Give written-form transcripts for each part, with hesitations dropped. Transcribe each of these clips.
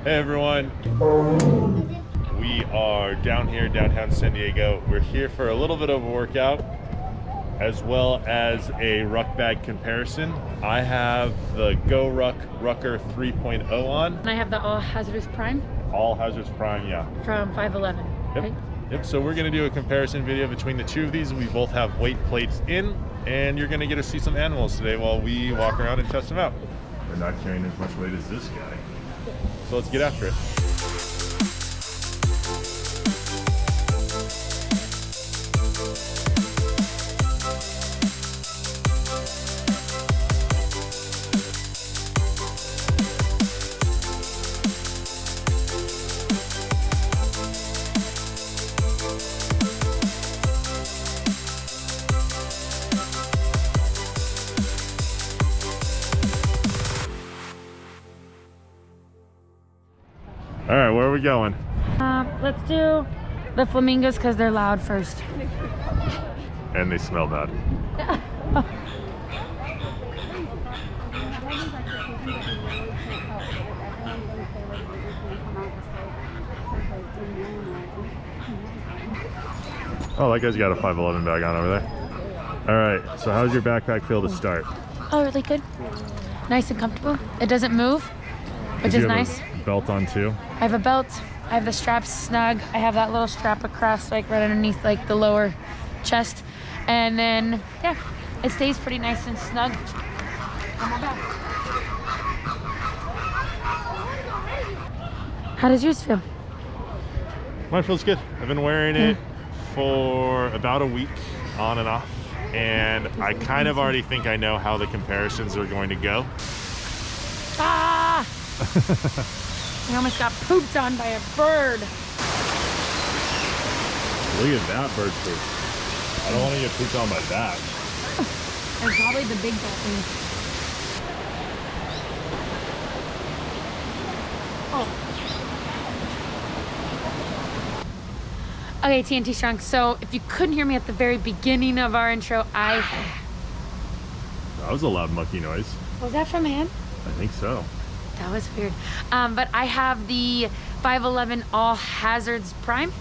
Hey everyone, we are down here downtown San Diego. We're here for a little bit of a workout as well as a ruck bag comparison. I have the GoRuck Rucker 3.0 on. And I have the All Hazardous Prime. All Hazardous Prime, yeah. From 511. Yep. Right? Yep, so we're gonna do a comparison video between the two of these. We both have weight plates in, and you're gonna get to see some animals today while we walk around and test them out. They're not carrying as much weight as this guy. So let's get after it. All right, where are we going? Let's do the flamingos because they're loud first. And they smell bad. Oh, that guy's got a 511 bag on over there. All right, so how's your backpack feel to start? Oh, really good. Nice and comfortable. It doesn't move, which is nice. Belt on too? I have a belt. I have the straps snug. I have that little strap across, like right underneath, like the lower chest. And then, yeah, it stays pretty nice and snug on my back. How does yours feel? Mine feels good. I've been wearing it for about a week, on and off. And I kind of already think I know how the comparisons are going to go. Ah! I almost got pooped on by a bird. Look at that bird poop. I don't want to get pooped on by that. And probably the big dolphin. Oh. Okay, TNT Strong. So if you couldn't hear me at the very beginning of our intro, That was a loud monkey noise. Was that from Ann? I think so. That was weird. But I have the 511 All Hazards Prime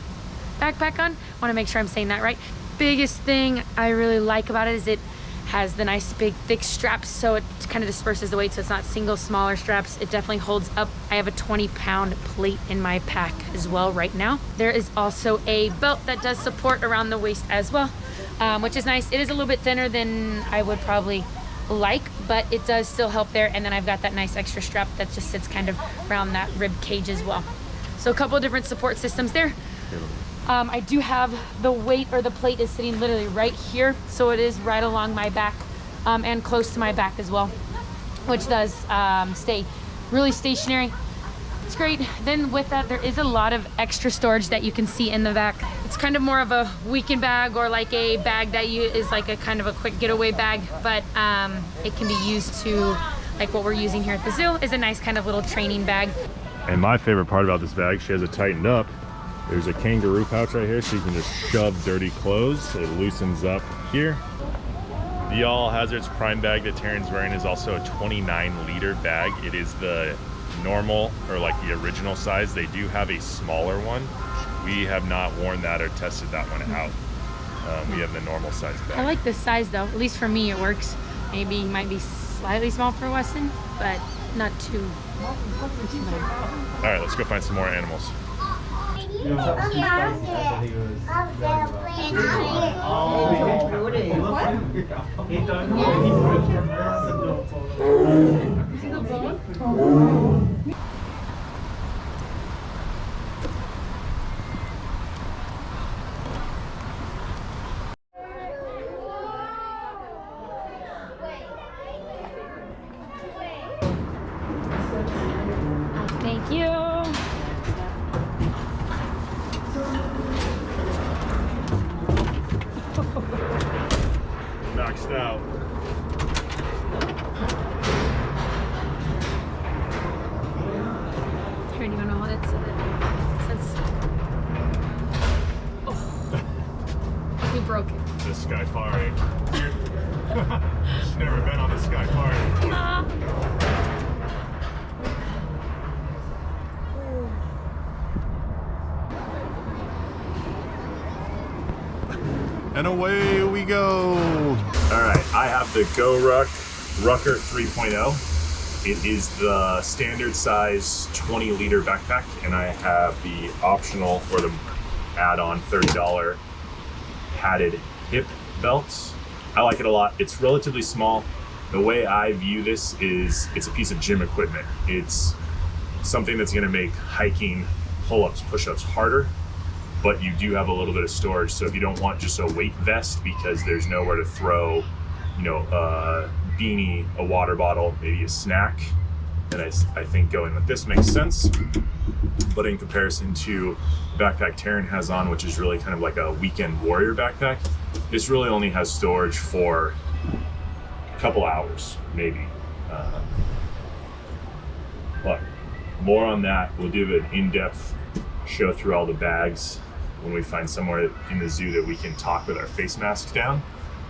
backpack on. Want to make sure I'm saying that right. Biggest thing I really like about it is it has the nice big thick straps, so it kind of disperses the weight, so it's not single smaller straps. It definitely holds up. I have a 20-pound plate in my pack as well right now. There is also a belt that does support around the waist as well, which is nice. It is a little bit thinner than I would probably like, but it does still help there. And then I've got that nice extra strap that just sits kind of around that rib cage as well. So a couple of different support systems there. I do have the weight, or the plate is sitting literally right here, so it is right along my back and close to my back as well, which does stay really stationary. It's great. Then with that, there is a lot of extra storage that you can see in the back. It's kind of more of a weekend bag, or like a bag that is like a kind of a quick getaway bag, but it can be used to, like what we're using here at the zoo, is a nice kind of little training bag. And my favorite part about this bag, she has it tightened up. There's a kangaroo pouch right here, so you can just shove dirty clothes. It loosens up here. The All Hazards Prime bag that Terrence's wearing is also a 29-liter bag. It is the normal, or like the original size. They do have a smaller one. We have not worn that or tested that one out. We have the normal size bag. I like this size though, at least for me it works. Maybe it might be slightly small for Weston, but not too bad. All right, let's go find some more animals. Thank you. Maxed out. Here, do you know what it says? Oh. We broke it. The Skyfari. She's never been on the Skyfari before. And away we go. All right, I have the GoRuck Rucker 3.0. It is the standard size 20-liter backpack, and I have the optional or the add-on $30 padded hip belts. I like it a lot. It's relatively small. The way I view this is it's a piece of gym equipment. It's something that's gonna make hiking, pull-ups, push-ups harder, but you do have a little bit of storage. So if you don't want just a weight vest because there's nowhere to throw, you know, a beanie, a water bottle, maybe a snack, then I think going with this makes sense. But in comparison to the backpack Terence has on, which is really kind of like a weekend warrior backpack, this really only has storage for a couple hours, maybe. But more on that. We'll do an in-depth show through all the bags when we find somewhere in the zoo that we can talk with our face masks down.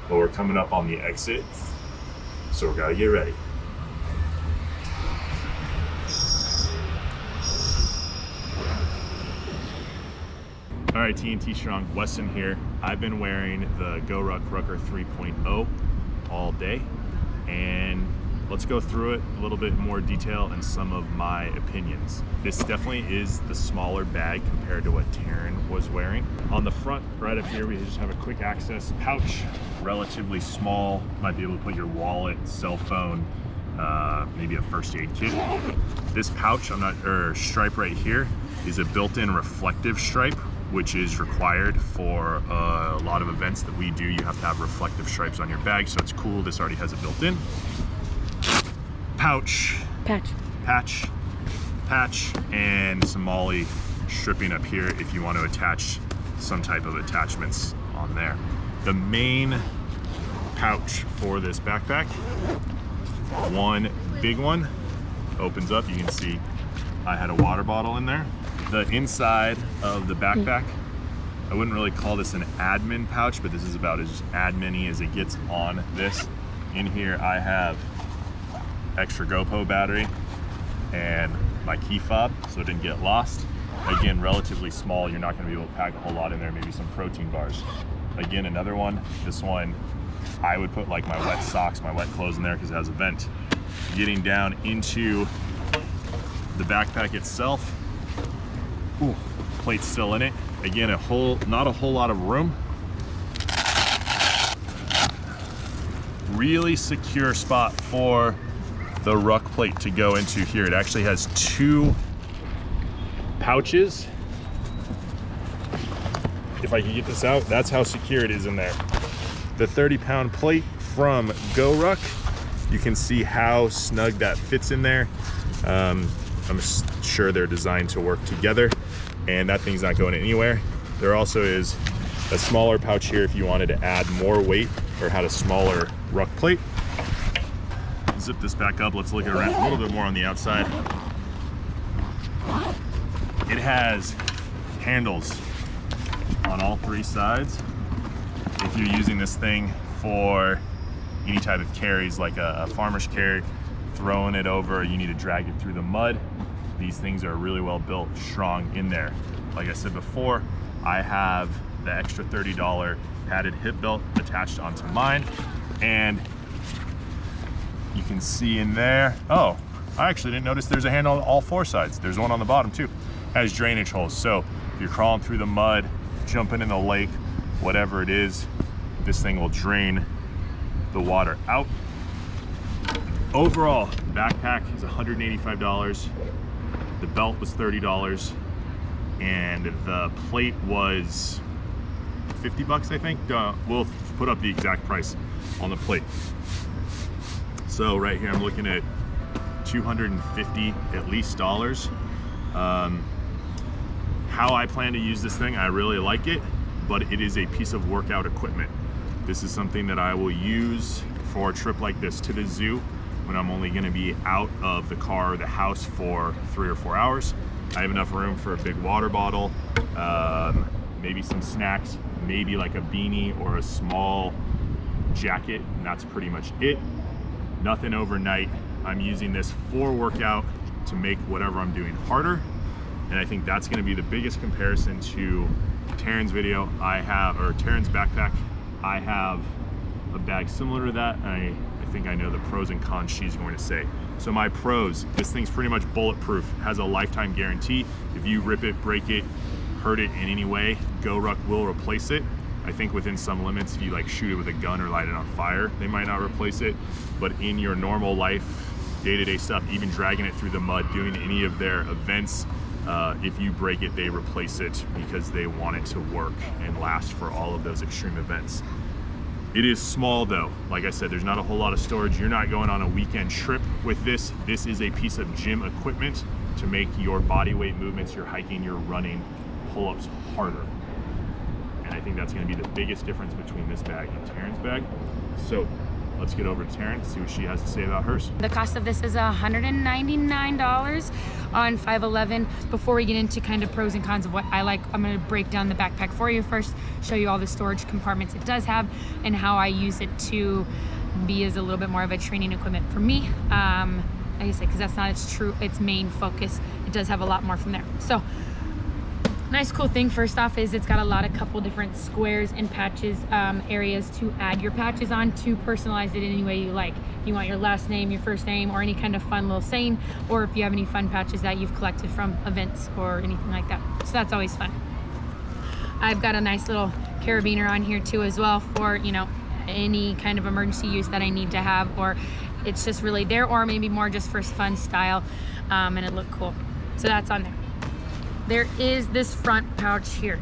But we're coming up on the exit, so we gotta get ready. All right, TNT Strong, Weston here. I've been wearing the GoRuck Rucker 3.0 all day, and let's go through it a little bit more detail and some of my opinions. This definitely is the smaller bag compared to what Terence was wearing. On the front, right up here, we just have a quick access pouch, relatively small. Might be able to put your wallet, cell phone, maybe a first aid kit. This pouch, stripe right here, is a built-in reflective stripe, which is required for a lot of events that we do. You have to have reflective stripes on your bag, so it's cool. This already has it built in. Patch, and some MOLLE stripping up here if you want to attach some type of attachments on there. The main pouch for this backpack, one big one, opens up. You can see I had a water bottle in there. The inside of the backpack, I wouldn't really call this an admin pouch, but this is about as admin-y as it gets on this. In here I have extra GoPro battery and my key fob so it didn't get lost. Again, relatively small. You're not going to be able to pack a whole lot in there, maybe some protein bars. Again, another one. This one, I would put like my wet socks, my wet clothes in there because it has a vent. Getting down into the backpack itself, ooh, plate's still in it. Again, not a whole lot of room. Really secure spot for the Ruck plate to go into here. It actually has two pouches. If I can get this out, that's how secure it is in there. The 30-pound plate from GoRuck, you can see how snug that fits in there. I'm sure they're designed to work together, and that thing's not going anywhere. There also is a smaller pouch here if you wanted to add more weight or had a smaller Ruck plate. Zip this back up. Let's look at it a little bit more on the outside. It has handles on all three sides. If you're using this thing for any type of carries, like a farmer's carry, throwing it over, you need to drag it through the mud. These things are really well built, strong in there. Like I said before, I have the extra $30 padded hip belt attached onto mine, and you can see in there, oh, I actually didn't notice there's a handle on all four sides. There's one on the bottom too. Has drainage holes. So if you're crawling through the mud, jumping in the lake, whatever it is, this thing will drain the water out. Overall, backpack is $185. The belt was $30, and the plate was 50 bucks, I think. We'll put up the exact price on the plate. So right here, I'm looking at 250 at least dollars. How I plan to use this thing, I really like it, but it is a piece of workout equipment. This is something that I will use for a trip like this to the zoo when I'm only gonna be out of the car or the house for 3 or 4 hours. I have enough room for a big water bottle, maybe some snacks, maybe like a beanie or a small jacket, and that's pretty much it. Nothing overnight. I'm using this for workout to make whatever I'm doing harder, and I think that's gonna be the biggest comparison to Terence video I have, or Terence backpack I have a bag similar to that, and I think I know the pros and cons she's going to say. So my pros, this thing's pretty much bulletproof, has a lifetime guarantee. If you rip it, break it, hurt it in any way, GoRuck will replace it. I think within some limits, if you like shoot it with a gun or light it on fire, they might not replace it. But in your normal life, day-to-day stuff, even dragging it through the mud, doing any of their events, if you break it, they replace it because they want it to work and last for all of those extreme events. It is small though. Like I said, there's not a whole lot of storage. You're not going on a weekend trip with this. This is a piece of gym equipment to make your body weight movements, your hiking, your running, pull-ups harder. And I think that's gonna be the biggest difference between this bag and Terrence's bag. So let's get over to Terrence, see what she has to say about hers. The cost of this is $199 on 511. Before we get into kind of pros and cons of what I like, I'm gonna break down the backpack for you first, show you all the storage compartments it does have and how I use it to be as a little bit more of a training equipment for me. Like I said, because that's not its main focus. It does have a lot more from there. So, nice cool thing first off is it's got a couple different squares and patches areas to add your patches on, to personalize it in any way you like. If you want your last name, your first name, or any kind of fun little saying, or if you have any fun patches that you've collected from events or anything like that. So that's always fun. I've got a nice little carabiner on here too as well for, you know, any kind of emergency use that I need to have, or it's just really there, or maybe more just for fun style and it looked cool. So that's on there. There is this front pouch here.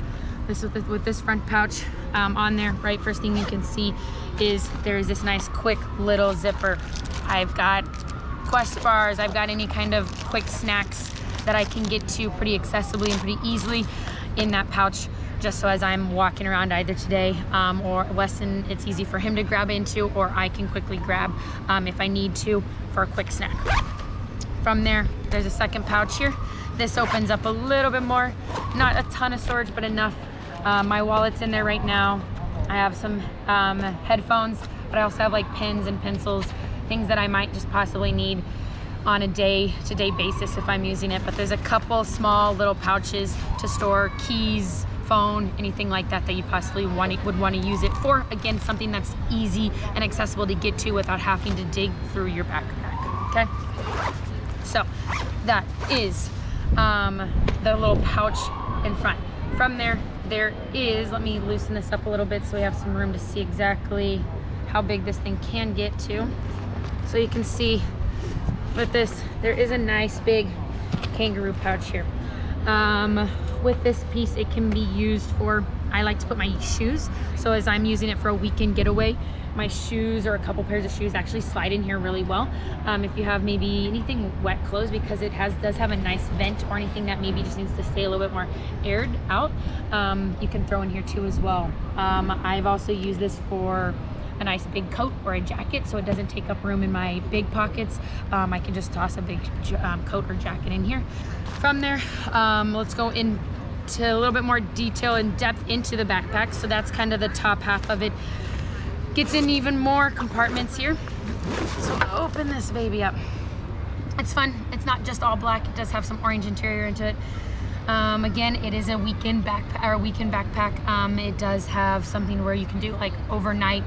With this front pouch on there, right, first thing you can see is there's this nice quick little zipper. I've got Quest bars, I've got any kind of quick snacks that I can get to pretty accessibly and pretty easily in that pouch, just so as I'm walking around either today or Weston, it's easy for him to grab into, or I can quickly grab if I need to for a quick snack. From there, there's a second pouch here. This opens up a little bit more, not a ton of storage, but enough. My wallet's in there right now. I have some headphones, but I also have like pens and pencils, things that I might just possibly need on a day-to-day basis if I'm using it. But there's a couple small little pouches to store keys, phone, anything like that that you possibly would want to use it for. Again, something that's easy and accessible to get to without having to dig through your backpack, okay? So that is the little pouch in front. From there is, let me loosen this up a little bit so we have some room to see exactly how big this thing can get to. So you can see with this, there is a nice big kangaroo pouch here. With this piece, it can be used for, I like to put my shoes. So as I'm using it for a weekend getaway, my shoes or a couple pairs of shoes actually slide in here really well. If you have maybe anything wet clothes, because it does have a nice vent, or anything that maybe just needs to stay a little bit more aired out, you can throw in here too as well. I've also used this for a nice big coat or a jacket, so it doesn't take up room in my big pockets. I can just toss a big coat or jacket in here. From there, let's go into a little bit more detail and depth into the backpack. So that's kind of the top half of it. Gets in even more compartments here. So I'll open this baby up. It's fun. It's not just all black. It does have some orange interior into it. Again, it is a weekend backpack. It does have something where you can do like overnight.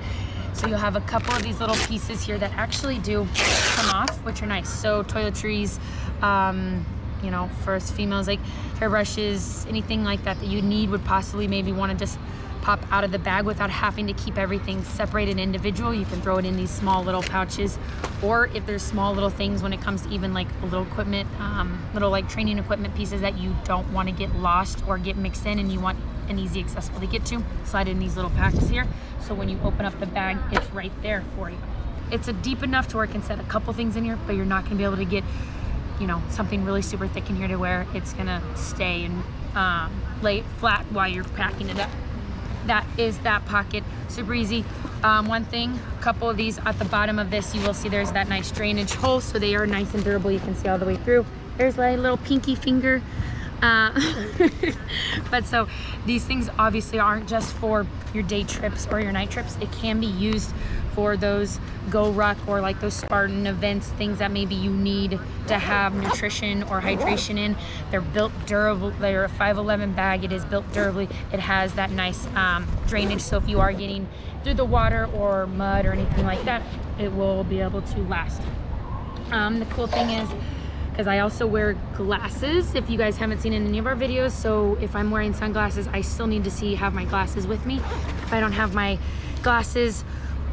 So you'll have a couple of these little pieces here that actually do come off, which are nice. So toiletries, you know, for us females, like hairbrushes, anything like that that you need, would possibly maybe want to just pop out of the bag without having to keep everything separated individual. You can throw it in these small little pouches, or if there's small little things when it comes to even like little equipment, little like training equipment pieces that you don't want to get lost or get mixed in and you want an easy accessible to get to, slide in these little packs here. So when you open up the bag, it's right there for you. It's a deep enough to where it can set a couple things in here, but you're not gonna be able to get, you know, something really super thick in here to where it's gonna stay and lay it flat while you're packing it up. That is that pocket, super easy. One thing, a couple of these at the bottom of this, you will see there's that nice drainage hole, so they are nice and durable. You can see all the way through. There's my little pinky finger But so these things obviously aren't just for your day trips or your night trips. It can be used for those GoRuck or like those Spartan events, things that maybe you need to have nutrition or hydration in. They're built durable. They're a 511 bag. It is built durably. It has that nice drainage, so if you are getting through the water or mud or anything like that, it will be able to last. The cool thing is, because I also wear glasses, if you guys haven't seen in any of our videos, so if I'm wearing sunglasses, I still need to have my glasses with me. If I don't have my glasses,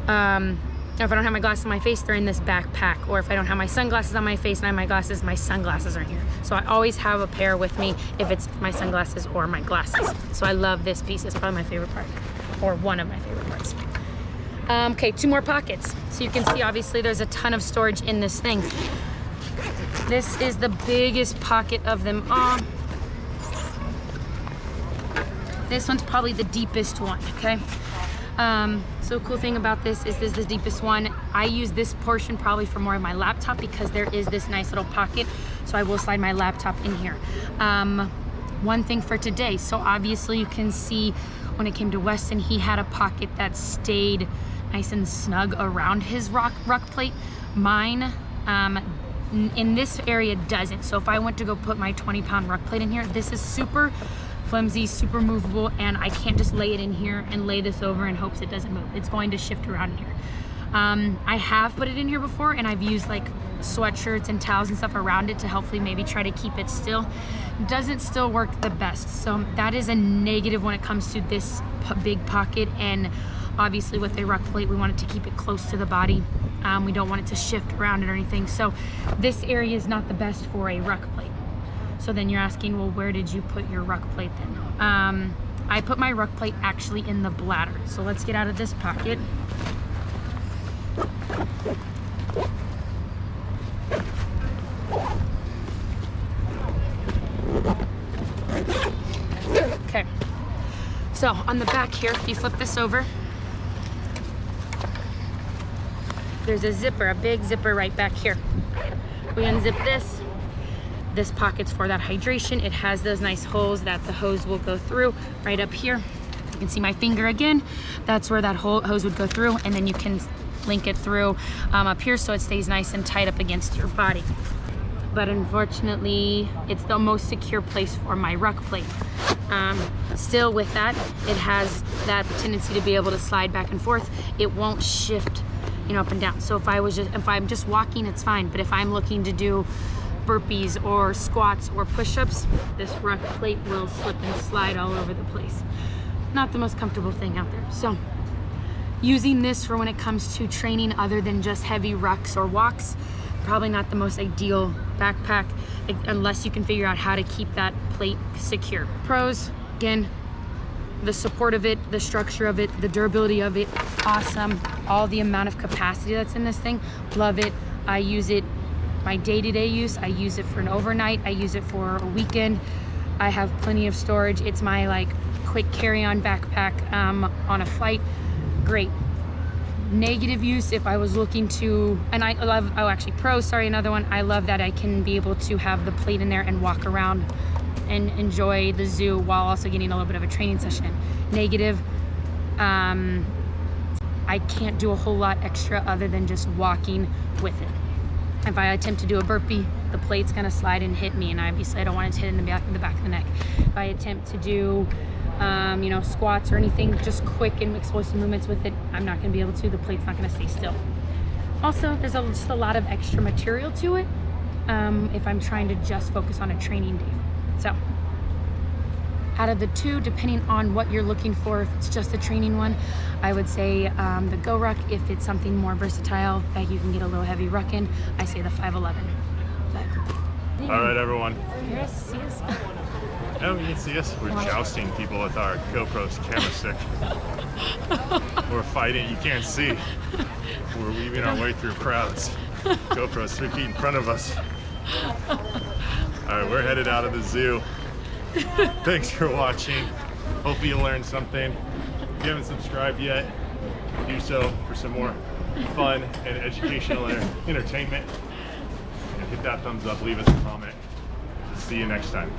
if I don't have my glasses on my face, they're in this backpack. Or if I don't have my sunglasses on my face and I have my glasses, my sunglasses are here. So I always have a pair with me if it's my sunglasses or my glasses. So I love this piece. It's probably my favorite part, or one of my favorite parts. Okay, 2 more pockets. So you can see, obviously, there's a ton of storage in this thing. This is the biggest pocket of them all. This one's probably the deepest one, okay? So cool thing about this is the deepest one. I use this portion probably for more of my laptop because there is this nice little pocket, so I will slide my laptop in here. One thing for today, so obviously you can see when it came to Weston, he had a pocket that stayed nice and snug around his ruck plate. Mine, in this area doesn't. So if I went to go put my 20-pound ruck plate in here, this is super flimsy, super movable, and I can't just lay it in here and lay this over in hopes it doesn't move. It's going to shift around here. I have put it in here before, and I've used like sweatshirts and towels and stuff around it to hopefully maybe try to keep it still. Doesn't still work the best. So that is a negative when it comes to this big pocket, and obviously with a ruck plate, we want it to keep it close to the body. We don't want it to shift around it or anything. So this area is not the best for a ruck plate. So then you're asking, well, where did you put your ruck plate then? I put my ruck plate actually in the bladder. So let's get out of this pocket. Okay. So on the back here, if you flip this over, there's a zipper, a big zipper right back here. We unzip this. This pocket's for that hydration. It has those nice holes that the hose will go through right up here. You can see my finger again. That's where that hose would go through, and then you can link it through up here so it stays nice and tight up against your body. But unfortunately, it's the most secure place for my ruck plate. Still with that, it has that tendency to be able to slide back and forth. It won't shift, you know, up and down. So if I'm just walking, it's fine. But if I'm looking to do burpees or squats or push-ups, this ruck plate will slip and slide all over the place. Not the most comfortable thing out there. So using this for when it comes to training other than just heavy rucks or walks, probably not the most ideal backpack unless you can figure out how to keep that plate secure. Pros, again, the support of it, the structure of it, the durability of it, awesome. All the amount of capacity that's in this thing, love it. I use it my day-to-day use. I use it for an overnight. I use it for a weekend. I have plenty of storage. It's my like quick carry-on backpack on a flight. Great. Negative use if I was looking to, and I love, oh actually pros, sorry, another one. I love that I can be able to have the plate in there and walk around and enjoy the zoo while also getting a little bit of a training session in. Negative, I can't do a whole lot extra other than just walking with it. If I attempt to do a burpee, the plate's gonna slide and hit me, and obviously I don't want it to hit in the back of the neck. If I attempt to do, you know, squats or anything, just quick and explosive movements with it, I'm not gonna be able to. The plate's not gonna stay still. Also, there's just a lot of extra material to it if I'm trying to just focus on a training day. So, out of the two, depending on what you're looking for, if it's just a training one, I would say the GoRuck. If it's something more versatile that you can get a little heavy ruck in, I say the 511. But, all right, everyone. Here, see us. Oh, you can see us. We're jousting people with our GoPro's camera stick. We're fighting. You can't see. We're weaving our way through crowds. GoPro's 3 feet in front of us. All right, we're headed out of the zoo. Thanks for watching. Hopefully you learned something. If you haven't subscribed yet, do so for some more fun and educational entertainment. And hit that thumbs up, leave us a comment. See you next time.